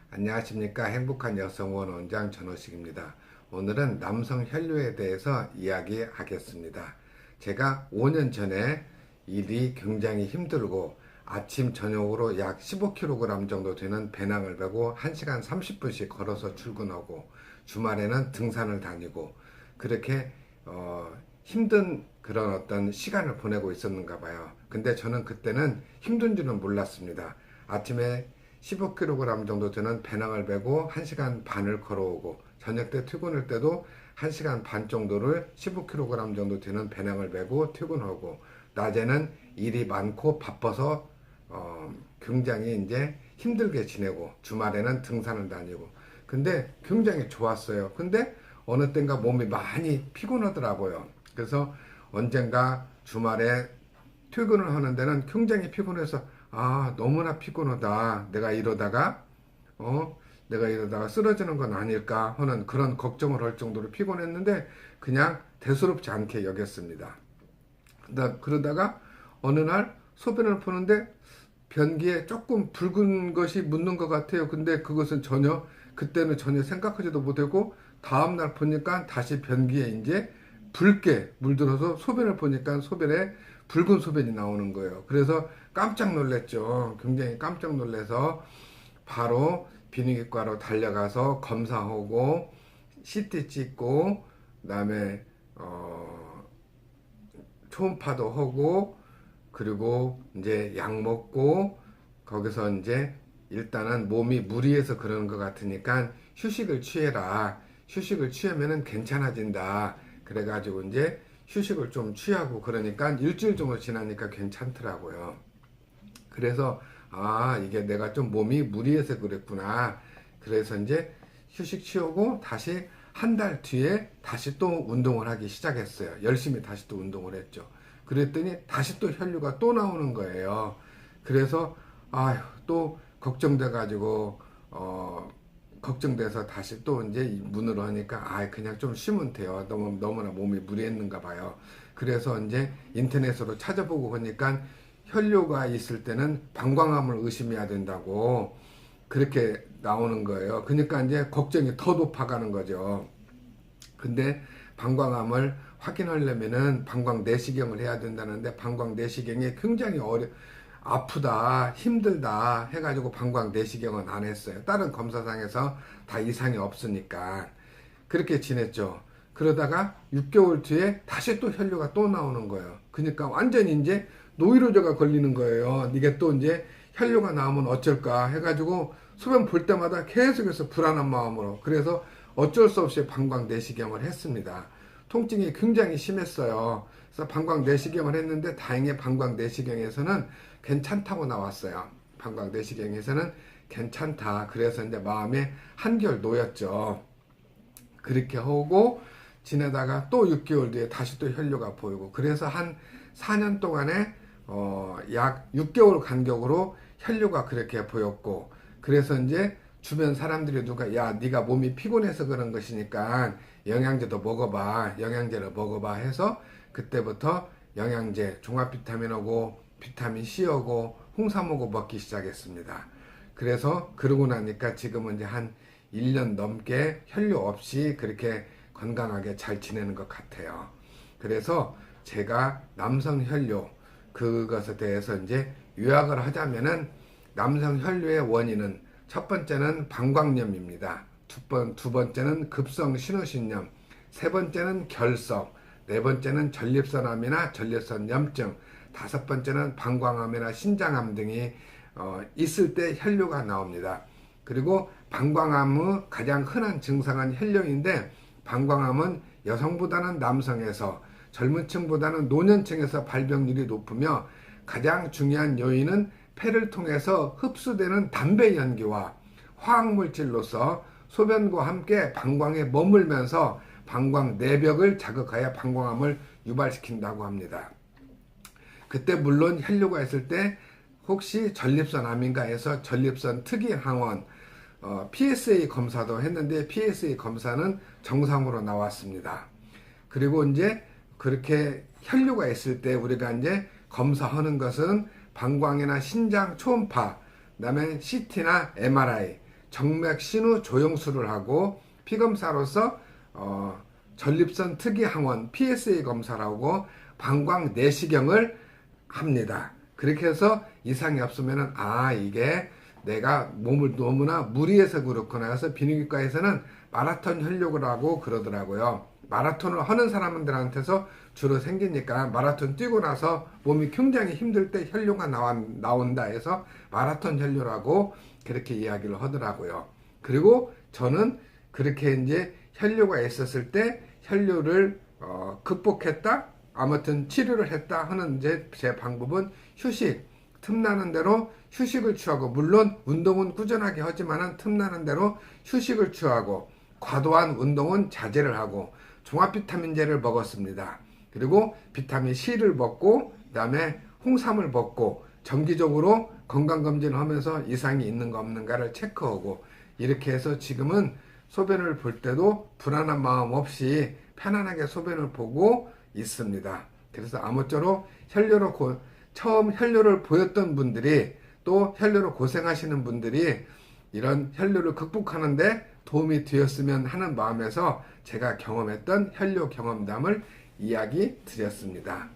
안녕하십니까. 행복한 여성원 원장 전호식입니다. 오늘은 남성 혈류에 대해서 이야기하겠습니다. 제가 5년 전에 일이 굉장히 힘들고 아침 저녁으로 약 15kg 정도 되는 배낭을 메고 1시간 30분씩 걸어서 출근하고 주말에는 등산을 다니고 그렇게 힘든 그런 어떤 시간을 보내고 있었는가 봐요. 근데 저는 그때는 힘든 줄은 몰랐습니다. 아침에 15kg 정도 되는 배낭을 메고 1시간 반을 걸어오고 저녁 때 퇴근할 때도 1시간 반 정도를 15kg 정도 되는 배낭을 메고 퇴근하고 낮에는 일이 많고 바빠서 굉장히 이제 힘들게 지내고 주말에는 등산을 다니고 근데 굉장히 좋았어요. 근데 어느 땐가 몸이 많이 피곤하더라고요. 그래서 언젠가 주말에 퇴근을 하는 데는 굉장히 피곤해서 너무나 피곤하다. 내가 이러다가 쓰러지는 건 아닐까 하는 그런 걱정을 할 정도로 피곤했는데 그냥 대수롭지 않게 여겼습니다. 그러다가 어느 날 소변을 보는데 변기에 조금 붉은 것이 묻는 것 같아요. 근데 그것은 그때는 전혀 생각하지도 못하고 다음날 보니까 다시 변기에 이제 붉게 물들어서 소변을 보니까 소변에 붉은 소변이 나오는 거예요. 그래서 깜짝 놀랐죠. 굉장히 깜짝 놀라서 바로 비뇨기과로 달려가서 검사하고 CT 찍고 그다음에 초음파도 하고 그리고 이제 약 먹고 거기서 이제 일단은 몸이 무리해서 그러는 것 같으니까 휴식을 취해라. 휴식을 취하면은 괜찮아진다. 그래가지고 이제 휴식을 좀 취하고 그러니까 일주일 정도 지나니까 괜찮더라고요. 그래서 이게 내가 좀 몸이 무리해서 그랬구나. 그래서 이제 휴식 취하고 다시 한 달 뒤에 다시 또 운동을 하기 시작했어요. 열심히 다시 또 운동을 했죠. 그랬더니 다시 또 혈류가 또 나오는 거예요. 그래서 또 걱정돼가지고 걱정돼서 다시 또 이제 문으로 하니까 그냥 좀 쉬면 돼요. 너무나 몸이 무리했는가 봐요. 그래서 이제 인터넷으로 찾아보고 보니까 혈류가 있을 때는 방광암을 의심해야 된다고 그렇게 나오는 거예요. 그러니까 이제 걱정이 더 높아가는 거죠. 근데 방광암을 확인하려면은 방광 내시경을 해야 된다는데 방광 내시경이 굉장히 아프다, 힘들다 해가지고 방광 내시경은 안 했어요. 다른 검사상에서 다 이상이 없으니까. 그렇게 지냈죠. 그러다가 6개월 뒤에 다시 또 혈류가 또 나오는 거예요. 그러니까 완전히 이제 노이로제가 걸리는 거예요. 이게 또 이제 혈류가 나오면 어쩔까 해가지고 소변 볼 때마다 계속해서 불안한 마음으로 그래서 어쩔 수 없이 방광 내시경을 했습니다. 통증이 굉장히 심했어요. 그래서 방광 내시경을 했는데 다행히 방광 내시경에서는 괜찮다고 나왔어요. 방광 내시경에서는 괜찮다. 그래서 이제 마음에 한결 놓였죠. 그렇게 하고 지내다가 또 6개월 뒤에 다시 또 혈류가 보이고 그래서 한 4년 동안에 약 6개월 간격으로 혈류가 그렇게 보였고 그래서 이제 주변 사람들이 네가 몸이 피곤해서 그런 것이니까 영양제도 먹어봐. 영양제를 먹어봐 해서 그때부터 영양제, 종합비타민하고 비타민 C하고 홍삼하고 먹기 시작했습니다. 그래서 그러고 나니까 지금은 이제 한 1년 넘게 혈류 없이 그렇게 건강하게 잘 지내는 것 같아요. 그래서 제가 남성 혈류 그것에 대해서 이제 요약을 하자면은 남성 혈류의 원인은 첫 번째는 방광염입니다. 두 번째는 급성 신우신염, 세 번째는 결석, 네 번째는 전립선암이나 전립선염증, 다섯 번째는 방광암이나 신장암 등이 있을 때 혈류가 나옵니다. 그리고 방광암의 가장 흔한 증상은 혈뇨인데 방광암은 여성보다는 남성에서 젊은 층보다는 노년층에서 발병률이 높으며 가장 중요한 요인은 폐를 통해서 흡수되는 담배 연기와 화학물질로서 소변과 함께 방광에 머물면서 방광 내벽을 자극하여 방광암을 유발시킨다고 합니다. 그때 물론 혈류가 있을 때 혹시 전립선암인가 해서 전립선 특이 항원 PSA 검사도 했는데 PSA 검사는 정상으로 나왔습니다. 그리고 이제 그렇게 혈류가 있을 때 우리가 이제 검사하는 것은 방광이나 신장 초음파, 그다음에 CT나 MRI, 정맥 신우 조영수를 하고 피검사로서 전립선 특이 항원 PSA 검사를 하고 방광 내시경을 합니다. 그렇게 해서 이상이 없으면은 이게 내가 몸을 너무나 무리해서 그렇구나 해서 비뇨기과에서는 마라톤 혈뇨를 하고 그러더라고요. 마라톤을 하는 사람들한테서 주로 생기니까 마라톤 뛰고 나서 몸이 굉장히 힘들 때 혈뇨가 나온다 해서 마라톤 혈뇨라고 그렇게 이야기를 하더라고요. 그리고 저는 그렇게 이제 혈뇨가 있었을 때 혈뇨를 극복했다, 아무튼 치료를 했다 하는 이제 제 방법은 휴식, 틈나는 대로 휴식을 취하고, 물론 운동은 꾸준하게 하지만은 틈나는 대로 휴식을 취하고, 과도한 운동은 자제를 하고, 종합 비타민제를 먹었습니다. 그리고 비타민 C를 먹고, 그 다음에 홍삼을 먹고, 정기적으로 건강검진을 하면서 이상이 있는가 없는가를 체크하고, 이렇게 해서 지금은 소변을 볼 때도 불안한 마음 없이 편안하게 소변을 보고 있습니다. 그래서 아무쪼록 처음 혈뇨를 보였던 분들이, 또 혈뇨로 고생하시는 분들이 이런 혈뇨를 극복하는데 도움이 되었으면 하는 마음에서 제가 경험했던 혈뇨 경험담을 이야기 드렸습니다.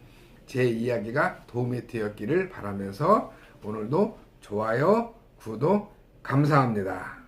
제 이야기가 도움이 되었기를 바라면서 오늘도 좋아요, 구독 감사합니다.